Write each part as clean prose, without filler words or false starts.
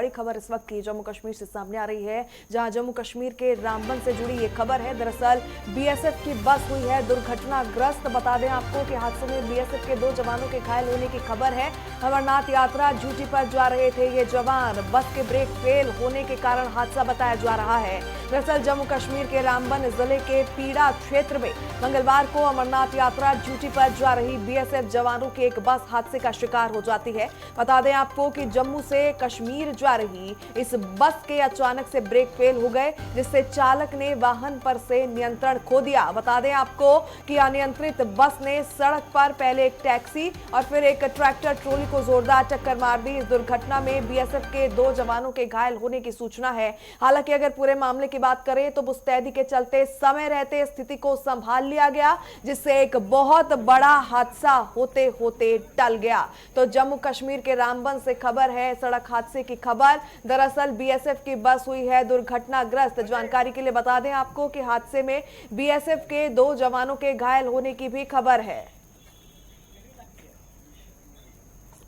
बड़ी खबर इस वक्त की जम्मू कश्मीर से सामने आ रही है, जहां जम्मू कश्मीर के रामबन से जुड़ी ये खबर है। दरअसल बीएसएफ की बस हुई है दुर्घटनाग्रस्त। बता दें आपको कि हादसे में बीएसएफ के 2 जवानों के घायल होने की खबर है। अमरनाथ यात्रा ड्यूटी पर जा रहे थे ये जवान, बस के ब्रेक फेल होने के कारण हादसा बताया जा रहा है। दरअसल जम्मू कश्मीर के रामबन जिले के पीड़ा क्षेत्र में मंगलवार को अमरनाथ यात्रा ड्यूटी पर जा रही बीएसएफ जवानों की एक बस हादसे का शिकार हो जाती है। बता दें आपको कि जम्मू से कश्मीर जा रही इस बस के अचानक से ब्रेक फेल हो गए, जिससे चालक ने वाहन पर से नियंत्रण खो दिया। बता दें आपको कि अनियंत्रित बस ने सड़क पर पहले एक टैक्सी और फिर एक ट्रैक्टर ट्रॉली को जोरदार टक्कर मार दी। इस दुर्घटना में बीएसएफ के 2 जवानों के घायल होने की सूचना है। हालांकि अगर पूरे मामले की बात करें तो मुस्तैदी के चलते समय रहते स्थिति को संभाल लिया गया, जिससे एक बहुत बड़ा हादसा होते होते टल गया। तो जम्मू कश्मीर के रामबन से खबर है, सड़क हादसे की खबर। दरअसल बीएसएफ की बस हुई है दुर्घटनाग्रस्त। जानकारी के लिए बता दें आपको कि हादसे में बीएसएफ के 2 जवानों के घायल होने की भी खबर है।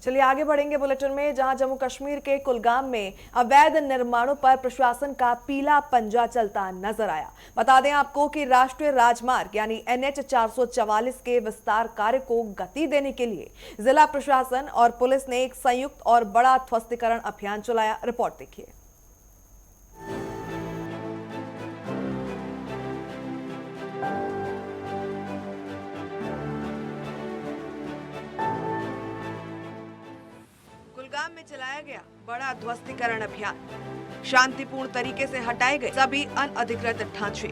चलिए आगे बढ़ेंगे बुलेटिन में, जहां जम्मू कश्मीर के कुलगाम में अवैध निर्माणों पर प्रशासन का पीला पंजा चलता नजर आया। बता दें आपको कि राष्ट्रीय राजमार्ग यानी NH 444 के विस्तार कार्य को गति देने के लिए जिला प्रशासन और पुलिस ने एक संयुक्त और बड़ा ध्वस्तीकरण अभियान चलाया। रिपोर्ट देखिए। कुलगाम में चलाया गया बड़ा ध्वस्तीकरण अभियान। शांतिपूर्ण तरीके से हटाए गए सभी अनअधिकृत ढांचे।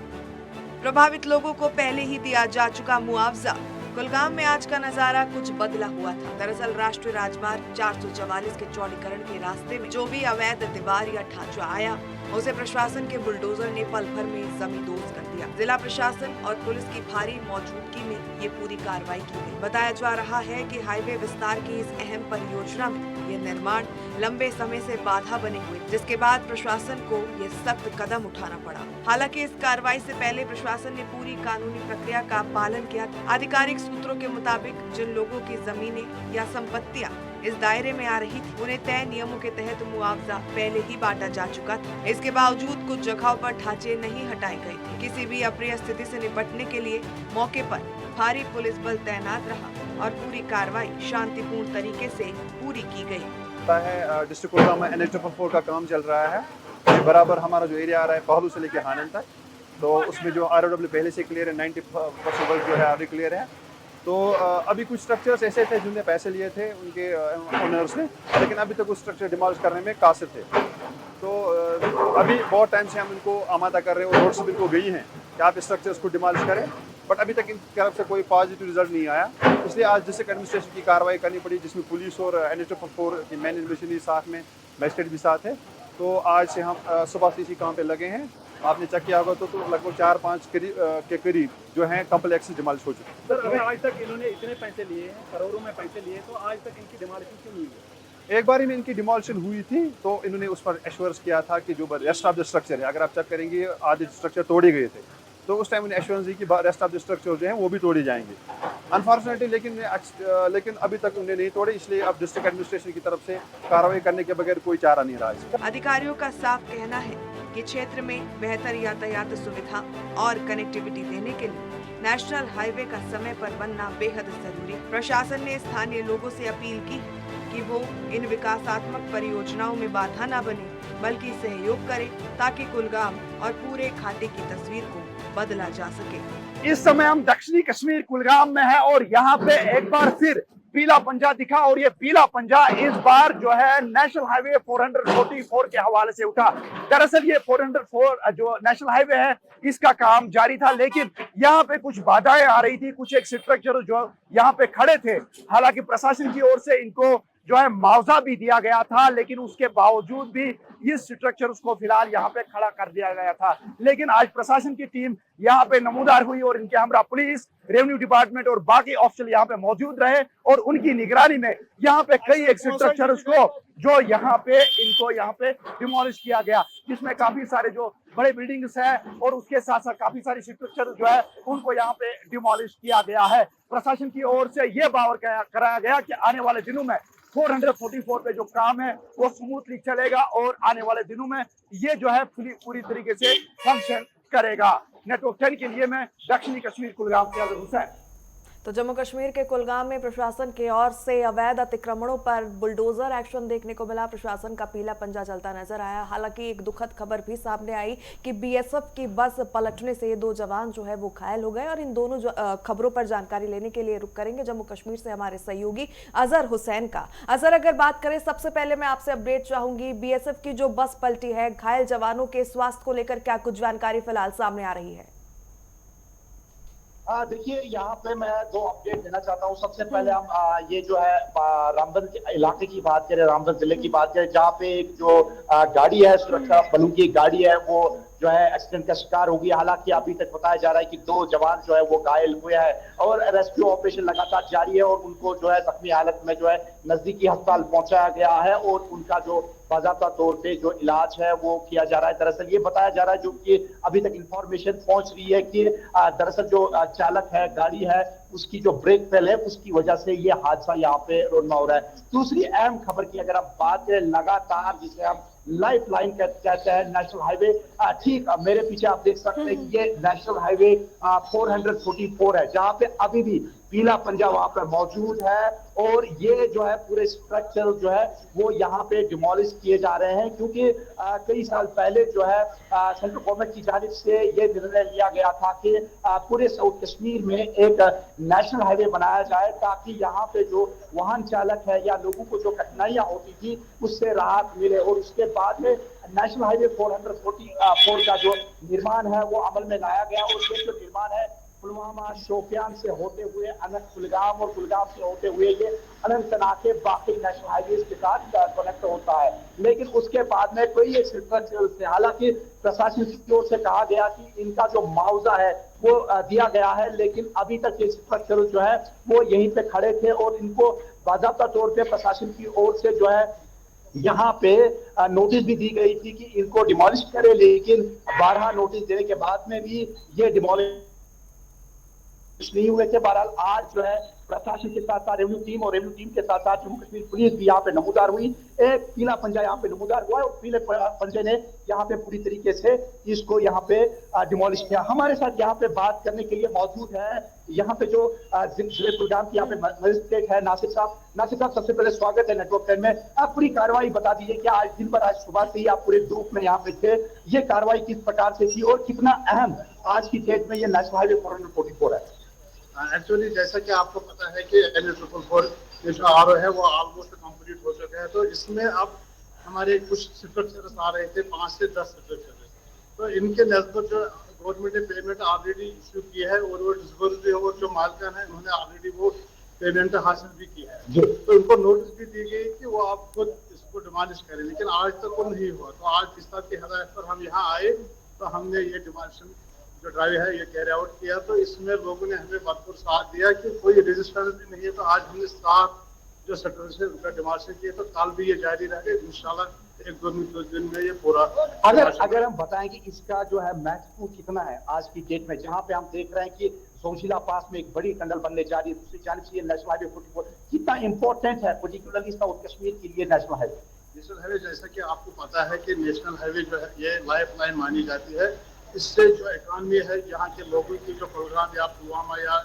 प्रभावित लोगों को पहले ही दिया जा चुका मुआवजा। कुलगाम में आज का नजारा कुछ बदला हुआ था। दरअसल राष्ट्रीय राजमार्ग 444 के चौड़ीकरण के रास्ते में जो भी अवैध दीवार या ढांचा आया, उसे प्रशासन के बुलडोजर ने पल भर में जमींदोज कर दिया। जिला प्रशासन और पुलिस की भारी मौजूदगी में ये पूरी कार्रवाई की गई। बताया जा रहा है कि हाईवे विस्तार की इस अहम परियोजना में ये निर्माण लंबे समय से बाधा बने हुए, जिसके बाद प्रशासन को ये सख्त कदम उठाना पड़ा। हालांकि इस कार्रवाई से पहले प्रशासन ने पूरी कानूनी प्रक्रिया का पालन किया। आधिकारिक सूत्रों के मुताबिक जिन लोगों की जमीनें या संपत्तियां इस दायरे में आ रही थी, उन्हें तय नियमों के तहत मुआवजा पहले ही बांटा जा चुका था। इसके बावजूद कुछ जगहों पर ढांचे नहीं हटाए गए थे। किसी भी अप्रिय स्थिति से निपटने के लिए मौके पर भारी पुलिस बल तैनात रहा और पूरी कार्रवाई शांतिपूर्ण तरीके से पूरी की गई। डिस्ट्रिक्ट कुलगाम में NH 444 का काम चल रहा है। ये बराबर हमारा जो एरिया आ रहा है पहलू से लेकर हानन तक, तो उसमें जो ROW पहले से क्लियर है, 90% वर्क जो है अभी क्लियर है। तो अभी कुछ स्ट्रक्चर्स ऐसे थे जिनने पैसे लिए थे उनके ओनर्स ने, लेकिन अभी तक उस स्ट्रक्चर डिमोलिश करने में कासिर थे। तो अभी बहुत टाइम से हम इनको आमादा कर रहे हैं और नोट्स भी इनको गई हैं कि आप स्ट्रक्चर्स को डिमोलिश करें, बट अभी तक इनकी तरफ से कोई पॉजिटिव रिजल्ट नहीं आया। इसलिए आज डिस्ट्रिक्ट एडमिनिस्ट्रेशन की कार्रवाई करनी पड़ी, जिसमें पुलिस और NH 444 की मैनेज मशीनरी साथ में, मजिस्ट्रेट भी साथ है। तो आज से हम सुबह से इसी काम पे लगे हैं। आपने चेक किया होगा तो लगभग 4-5 के करीब जो है कम्प्लेक्स डिमोलिश हो चुके हैं। सर अगर आज तक इन्होंने इतने पैसे लिए हैं, करोड़ों में पैसे लिए, तो आज तक इनकी डिमोलिशन क्यों नहीं हुई? एक बार में इनकी डिमोलिशन हुई थी तो इन्होंने उस पर एश्योरेंस किया था कि जो रेस्ट ऑफ द स्ट्रक्चर है, अगर आप चेक करेंगे आधे स्ट्रक्चर तोड़े गए थे, तो उस टाइम उन्हें एश्योरेंस दी कि रेस्ट ऑफ द स्ट्रक्चर जो है वो भी तोड़े जाएंगे। अनफॉर्चुनेटली लेकिन अभी तक उन्हें नहीं तोड़े, इसलिए अब डिस्ट्रिक्ट एडमिनिस्ट्रेशन की तरफ से कार्रवाई करने के बगैर कोई चारा नहीं रहा। अधिकारियों का साफ कहना है कि क्षेत्र में बेहतर यातायात सुविधा और कनेक्टिविटी देने के लिए नेशनल हाईवे का समय पर बनना बेहद जरूरी है। प्रशासन ने स्थानीय लोगों से अपील की कि वो इन विकासात्मक परियोजनाओं में बाधा न बने, बल्कि सहयोग करें ताकि कुलगाम और पूरे खाते की तस्वीर को बदला जा सके। इस समय हम दक्षिणी कश्मीर कुलगाम में है और यहाँ पे एक बार फिर पीला पंजा दिखा, और ये पीला पंजा इस बार जो है नेशनल हाईवे 444 के हवाले से उठा। दरअसल ये 404 जो नेशनल हाईवे है इसका काम जारी था, लेकिन यहाँ पे कुछ बाधाएं आ रही थी। कुछ एक स्ट्रक्चर जो यहाँ पे खड़े थे, हालांकि प्रशासन की ओर से इनको जो है मुआवजा भी दिया गया था, लेकिन उसके बावजूद भी इस स्ट्रक्चर को फिलहाल यहाँ पे खड़ा कर दिया गया था। लेकिन आज प्रशासन की टीम यहाँ पे नमूदार हुई और इनके हमरा पुलिस, रेवेन्यू डिपार्टमेंट और बाकी ऑफिसर यहाँ पे मौजूद रहे और उनकी निगरानी में यहाँ पे कई एक स्ट्रक्चर को जो यहाँ पे डिमोलिश किया गया, जिसमें काफी सारे जो बड़े बिल्डिंग्स है और उसके साथ साथ काफी सारी स्ट्रक्चर जो है उनको यहाँ पे डिमोलिश किया गया है। प्रशासन की ओर से यह बावर कराया गया कि आने वाले दिनों में 444 पे जो काम है वो स्मूथली चलेगा और आने वाले दिनों में ये जो है पूरी तरीके से फंक्शन करेगा। नेटवर्क 10 के लिए मैं दक्षिणी कश्मीर कुलगाम से अजहर हुसैन। तो जम्मू कश्मीर के कुलगाम में प्रशासन की ओर से अवैध अतिक्रमणों पर बुलडोजर एक्शन देखने को मिला। प्रशासन का पीला पंजा चलता नजर आया। हालांकि एक दुखद खबर भी सामने आई कि बीएसएफ की बस पलटने से 2 जवान जो है वो घायल हो गए। और इन दोनों खबरों पर जानकारी लेने के लिए रुक करेंगे जम्मू कश्मीर से हमारे सहयोगी अजहर हुसैन का। अजहर, अगर बात करें, सबसे पहले मैं आपसे अपडेट चाहूंगी, बीएसएफ की जो बस पलटी है, घायल जवानों के स्वास्थ्य को लेकर क्या कुछ जानकारी फिलहाल सामने आ रही है? देखिए, यहाँ पे मैं 2 अपडेट देना चाहता हूँ। सबसे पहले हम ये जो है रामबन इलाके की बात करें, रामबन जिले की बात करें, जहाँ पे एक जो गाड़ी है, सुरक्षा बलों की गाड़ी है, वो जो है एक्सीडेंट का शिकार हो गया। हालांकि अभी तक बताया जा रहा है कि 2 जवान जो है वो घायल हुए हैं और रेस्क्यू ऑपरेशन लगातार जारी है और उनको जो है जख्मी हालत में जो है नजदीकी अस्पताल पहुंचाया गया है और उनका जो बाज़ाब्ता तौर पे जो इलाज है वो किया जा रहा है। दरअसल ये बताया जा रहा है, जो कि अभी तक इंफॉर्मेशन पहुंच रही है कि दरअसल जो चालक है, गाड़ी है, उसकी जो ब्रेक फेल है, उसकी वजह से ये हादसा यहाँ पे रोनमा हो रहा है। दूसरी अहम खबर की अगर आप बात करें, लगातार जिसे हम लाइफ लाइन कहते हैं, नेशनल हाईवे, ठीक मेरे पीछे आप देख सकते हैं कि ये नेशनल हाईवे 444 है, जहां पे अभी भी पीला पंजा वहां पर मौजूद है और ये जो है पूरे स्ट्रक्चर जो है वो यहाँ पे डिमोलिश किए जा रहे हैं, क्योंकि कई साल पहले जो है सेंट्रल गवर्नमेंट की जानिब से ये निर्णय लिया गया था कि पूरे साउथ कश्मीर में एक नेशनल हाईवे बनाया जाए ताकि यहाँ पे जो वाहन चालक है या लोगों को जो कठिनाइयां होती थी उससे राहत मिले। और उसके बाद में नेशनल हाईवे 444 का जो निर्माण है वो अमल में लाया गया और ये जो निर्माण है पुलवामा, शोपियान से होते हुए कुलगाम और कुलगाम से होते हुए ये अनंतनाग के बाकी नेशनल हाईवे के साथ कनेक्ट होता है। लेकिन उसके बाद में कोई एक स्ट्रक्चर से, हालांकि प्रशासन की ओर से कहा गया कि इनका जो मुआवजा है वो दिया गया है, लेकिन अभी तक ये स्ट्रक्चर जो है वो यहीं पे खड़े थे और इनको बाकायदा तौर पे प्रशासन की ओर से जो है यहाँ पे नोटिस भी दी गई थी कि इनको डिमोलिश करे, लेकिन 12 नोटिस देने के बाद में भी ये डिमोलिश नहीं हुए थे। बहरहाल आज जो है प्रशासन के साथ साथ रेवेन्यू टीम और रेवेन्यू टीम के साथ साथ जम्मू कश्मीर पुलिस भी यहाँ पे नमूदार हुई। एक पीला पंजा यहाँ पे नमूदार हुआ और पीले पंजे ने यहाँ पे पूरी तरीके से इसको यहाँ पे डिमोलिश किया। हमारे साथ यहाँ पे बात करने के लिए मौजूद है यहाँ पे जो जिले कुलगाम की यहाँ पे मजिस्ट्रेट है नासिर साहब। नासिर साहब, सबसे पहले स्वागत है नेटवर्क 10 में। आप पूरी कार्रवाई बता दीजिए कि आज दिन भर, आज सुबह से ही आप पूरे ग्रुप में यहाँ पे थे, ये कार्रवाई किस प्रकार से थी और कितना अहम आज की डेट में ये नेशनल हाईवे 444 है? एक्चुअली जैसा कि आपको पता है कि NH444 ये जो आरओ है वो ऑलमोस्ट कंप्लीट हो चुका है, तो इसमें अब हमारे कुछ स्ट्रक्चर्स आ रहे थे, 5 से 10 स्ट्रक्चर, तो इनके नजदीक जो गवर्नमेंट ने पेमेंट ऑलरेडी इश्यू की है और वो डिस्बर्स भी, और जो मालिकान है उन्होंने ऑलरेडी वो पेमेंट हासिल भी की है, तो इनको नोटिस भी दी गई कि वो आप खुद इसको डिमोलिश करें, लेकिन आज तक वो नहीं हुआ। तो आज किस तरह की हदायत पर हम यहाँ आए तो हमने ये डिमोलिशन जो ड्राइव है ये कैरी आउट किया, तो इसमें लोगों ने हमें भरपूर साथ दिया कि कोई रेजिस्टेंस भी नहीं है। तो आज हमने 7 जो सेक्टर से उनका डिमार्शन किया, तो कल भी ये जारी रहेगा इंशाल्लाह। 1-2 दिन में ये पूरा अगर हम बताएं कि इसका जो है महत्व कितना है आज की डेट में, जहाँ पे हम देख रहे हैं कि जोशीला पास में एक बड़ी टनल बनने जा रही है, दूसरी जानिब से ये नेशनल हाईवे 44 कितना इंपॉर्टेंट है पर्टिकुलरली साउथ कश्मीर के लिए नेशनल हाईवे? नेशनल हाईवे जैसा कि आपको पता है कि नेशनल हाईवे जो है ये लाइफ लाइन मानी जाती है। इससे जो इकॉनमी है यहाँ के लोगों की जो प्रोग्राम या पुलवामा या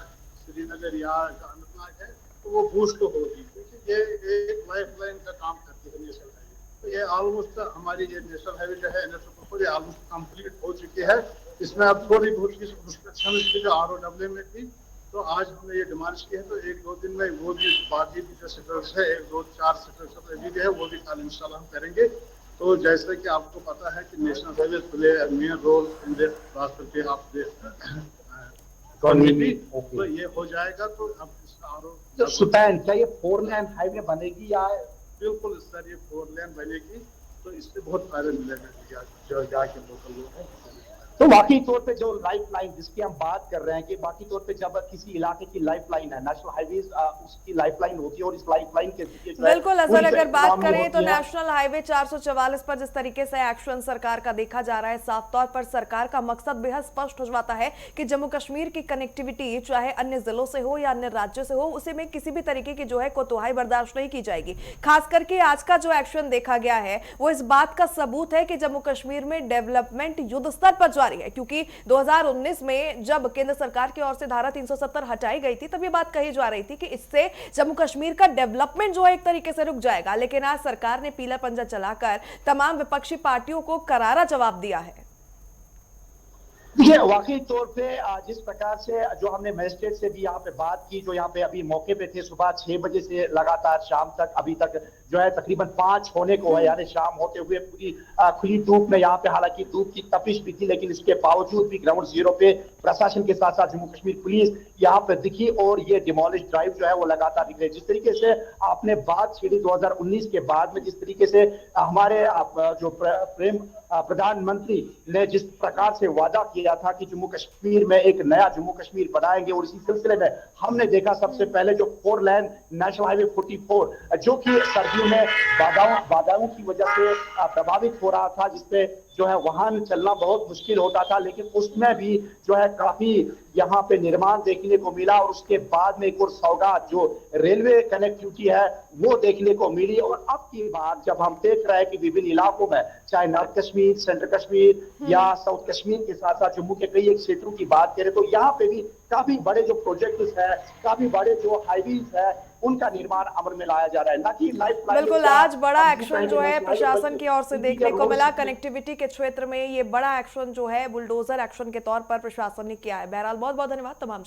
श्रीनगर या अनंतनाग है तो वो बूस्ट होगी, क्योंकि ये एक लाइफ लाइन का काम करती है नेशनल हाईवे। तो ये ऑलमोस्ट हमारी ये नेशनल हाईवे जो है NH444 ये ऑलमोस्ट कंप्लीट हो चुकी है। इसमें अब थोड़ी बहुत की कंस्ट्रक्शन की जो ROW में थी, तो आज हमने ये डिमांड की है, तो 1-2 दिन में वो भी बाकी भी जो सेक्टर्स है 1-2-4 सेक्टर्स अभी भी है वो भी कल इंशाल्लाह हम करेंगे। तो जैसा कि आपको पता है कि national highway play main role in the prosperity of the economy, तो ये हो जाएगा। तो अब इसका आरोप सुपैन क्या ये 4 लेन हाईवे बनेगी या? बिल्कुल सर, ये 4 लेन बनेगी, तो इससे बहुत फायदा मिलेगा जो यहाँ के लोकल लोग हैं। तो वाकई तौर पे जो लाइफ लाइन जिसकी हम बात कर रहे हैं कि बाकी तौर पे जब किसी इलाके की लाइफ लाइन है, नेशनल हाईवेज उसकी लाइफ लाइन होती है और इस लाइफ लाइन के जरिए जो है बिल्कुल अजहर, पूरी अगर बात इकोनॉमी करें तो होती है। नेशनल हाईवे 444 पर जिस तरीके से एक्शन सरकार का देखा जा रहा है, साफ तौर पर सरकार का मकसद बेहद स्पष्ट हो जाता है कि जम्मू कश्मीर की कनेक्टिविटी चाहे अन्य जिलों से हो या अन्य राज्यों से हो, उसे में किसी भी तरीके की जो है कोताही बर्दाश्त नहीं की जाएगी। खास करके आज का जो एक्शन देखा गया है वो इस बात का सबूत है कि जम्मू कश्मीर में डेवलपमेंट युद्ध स्तर पर जारी है, क्योंकि 2019 में जब केंद्र सरकार की ओर से धारा 370 हटाई गई थी तब ये बात कही जा रही थी कि इससे जम्मू कश्मीर का डेवलपमेंट जो है एक तरीके से रुक जाएगा, लेकिन आज सरकार ने पीला पंजा चलाकर तमाम विपक्षी पार्टियों को करारा जवाब दिया है। देखिए वाकई तौर पे जिस प्रकार से जो हमने मजिस्ट्रेट से भी यहाँ पे बात की, जो यहाँ पे अभी मौके पे थे सुबह 6 बजे से लगातार शाम तक, अभी तक जो है तकरीबन 5 होने को है, यानी शाम होते हुए पूरी खुली धूप में यहाँ पे, हालांकि धूप की तपिश भी थी लेकिन इसके बावजूद भी ग्राउंड जीरो पे प्रशासन के साथ साथ जम्मू कश्मीर पुलिस यहाँ पे दिखी और ये डिमोलिश ड्राइव जो है वो लगातार दिख रही है। जिस तरीके से आपने बात छेड़ी 2019 के बाद में, जिस तरीके से हमारे जो प्रधानमंत्री ने जिस प्रकार से वादा किया था कि जम्मू कश्मीर में एक नया जम्मू कश्मीर बनाएंगे, और इसी सिलसिले में हमने देखा सबसे पहले जो 4 लेन नेशनल हाईवे 44 जो कि सर्दियों में बाधाओं की वजह से प्रभावित हो रहा था, जिसपे जो है वाहन चलना बहुत मुश्किल होता था, लेकिन उसमें भी जो है काफी यहाँ पे निर्माण देखने को मिला। और उसके बाद में एक और सौगात जो रेलवे कनेक्टिविटी है वो देखने को मिली। और अब की बात जब हम देख रहे हैं कि विभिन्न इलाकों में, चाहे नॉर्थ कश्मीर, सेंट्रल कश्मीर या साउथ कश्मीर के साथ साथ जम्मू के कई एक क्षेत्रों की बात करें तो यहाँ पे भी काफी बड़े जो प्रोजेक्ट्स है, काफी बड़े जो हाईवेज है, उनका निर्माण अमल में लाया जा रहा है, ना कि लाइफ लाइन। बिल्कुल, आज बड़ा एक्शन जो है प्रशासन की ओर से देखने को मिला। कनेक्टिविटी के क्षेत्र में ये बड़ा एक्शन जो है बुलडोजर एक्शन के तौर पर प्रशासन ने किया है। बहरहाल बहुत बहुत धन्यवाद तमाम